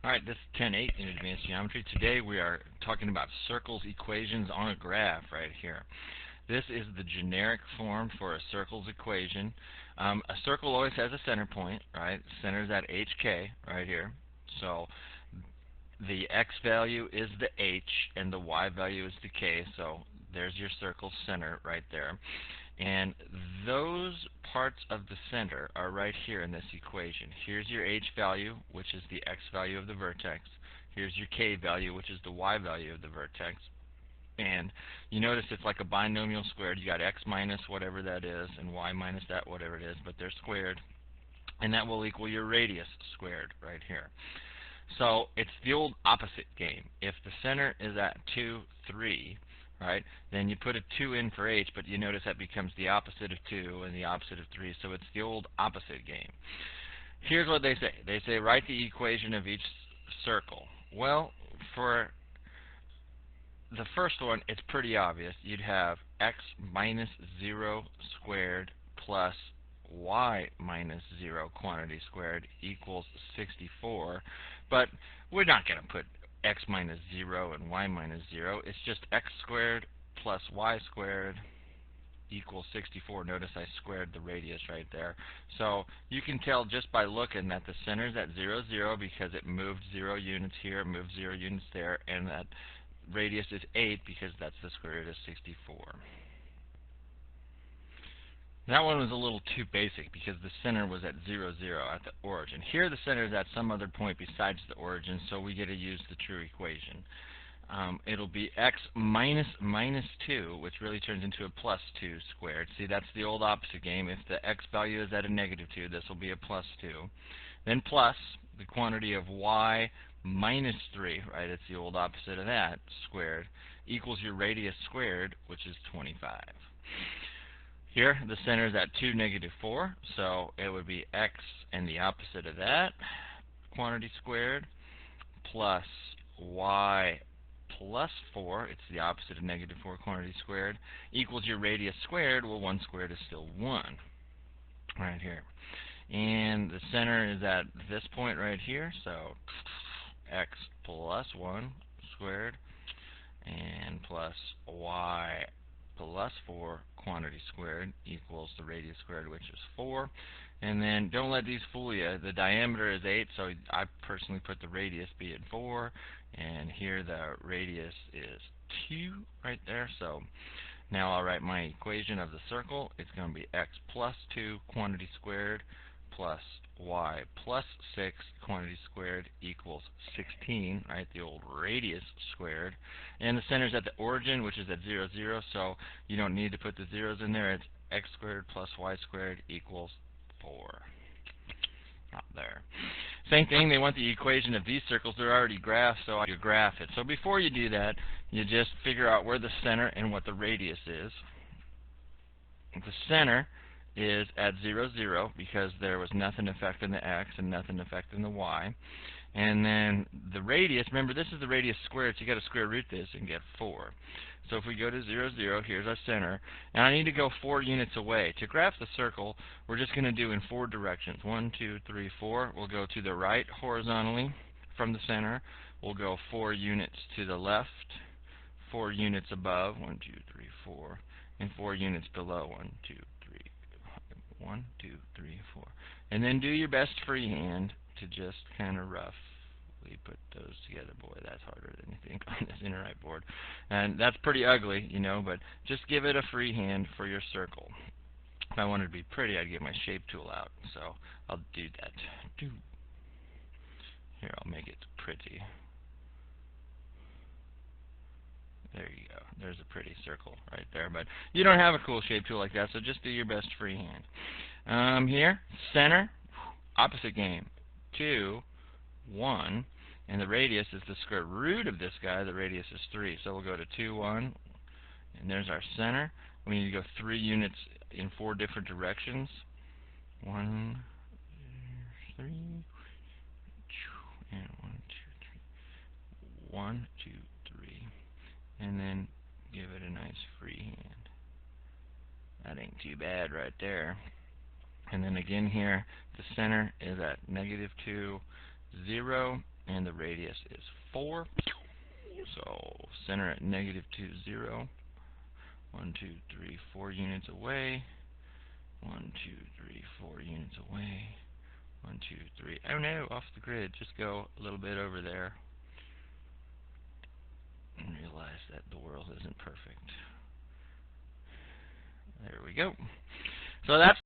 Alright, this is 10.8 in Advanced Geometry. Today we are talking about circles equations on a graph right here. This is the generic form for a circle's equation. A circle always has a center point, right? Center's at HK right here. So the X value is the H and the Y value is the K. So there's your circle center right there. And those parts of the center are right here in this equation. Here's your H value, which is the X value of the vertex. Here's your K value, which is the Y value of the vertex. And you notice it's like a binomial squared. You got X minus whatever that is and Y minus that whatever it is, but they're squared. And that will equal your radius squared right here. So it's the old opposite game. If the center is at 2, 3, right, then you put a 2 in for H, but you notice that becomes the opposite of 2 and the opposite of 3, so it's the old opposite game. Here's what they say. They say write the equation of each circle. Well, for the first one, it's pretty obvious. You'd have X minus 0 squared plus Y minus 0 quantity squared equals 64. But we're not going to put X minus 0 and Y minus 0. It's just X squared plus Y squared equals 64. Notice I squared the radius right there. So you can tell just by looking that the center's at 0, 0 because it moved 0 units here, moved 0 units there, and that radius is 8 because that's the square root of 64. That one was a little too basic because the center was at 0, 0 at the origin. Here the center is at some other point besides the origin, so we get to use the true equation. It'll be X minus minus 2, which really turns into a plus 2 squared. See, that's the old opposite game. If the X value is at a negative 2, this will be a plus 2. Then plus the quantity of Y minus 3, right, it's the old opposite of that, squared, equals your radius squared, which is 25. Here, the center is at 2, negative 4, so it would be X and the opposite of that, quantity squared, plus Y plus 4, it's the opposite of negative 4 quantity squared, equals your radius squared. Well, 1 squared is still 1, right here. And the center is at this point right here, so X plus 1 squared and plus Y plus 4 quantity squared equals the radius squared, which is 4. And then don't let these fool you. The diameter is 8, so I personally put the radius be at 4. And here the radius is 2 right there. So now I'll write my equation of the circle. It's going to be X plus 2 quantity squared plus Y plus 6 quantity squared equals 16, right, the old radius squared. And the center's at the origin, which is at 0, 0, so you don't need to put the zeros in there. It's X squared plus Y squared equals 4. Out there. Same thing, they want the equation of these circles. They're already graphed, so I graph it. So before you do that, you just figure out where the center and what the radius is. The center is at 0, 0 because there was nothing affecting the X and nothing affecting the Y. And then the radius, remember this is the radius squared, so you got to square root this and get 4. So if we go to 0, 0, here's our center. And I need to go 4 units away. To graph the circle, we're just going to do in 4 directions. 1, 2, 3, 4. We'll go to the right horizontally from the center. We'll go 4 units to the left, 4 units above, 1, 2, 3, 4, and 4 units below, 1, 2, 3, 1, 2, 3, 4. And then do your best freehand to just kind of roughly put those together. Boy, that's harder than you think on this inner right board. And that's pretty ugly, you know, but just give it a freehand for your circle. If I wanted to be pretty, I'd get my shape tool out. So I'll do that. Here, I'll make it pretty. There you go. There's a pretty circle right there. But you don't have a cool shape tool like that, so just do your best freehand. Here, center, opposite game. 2, 1, and the radius is the square root of this guy. The radius is 3. So we'll go to 2, 1, and there's our center. We need to go 3 units in 4 different directions. 1, 3, and 1, 2, 3. 1, 2, 3. And then give it a nice free hand. That ain't too bad right there. And then again here, the center is at -2, 0, and the radius is 4. So center at -2, 0. 1, 2, 3, 4 units away. 1, 2, 3, 4 units away. 1, 2, 3. Oh no, off the grid. Just go a little bit over there and realize that the world isn't perfect. There we go. So that's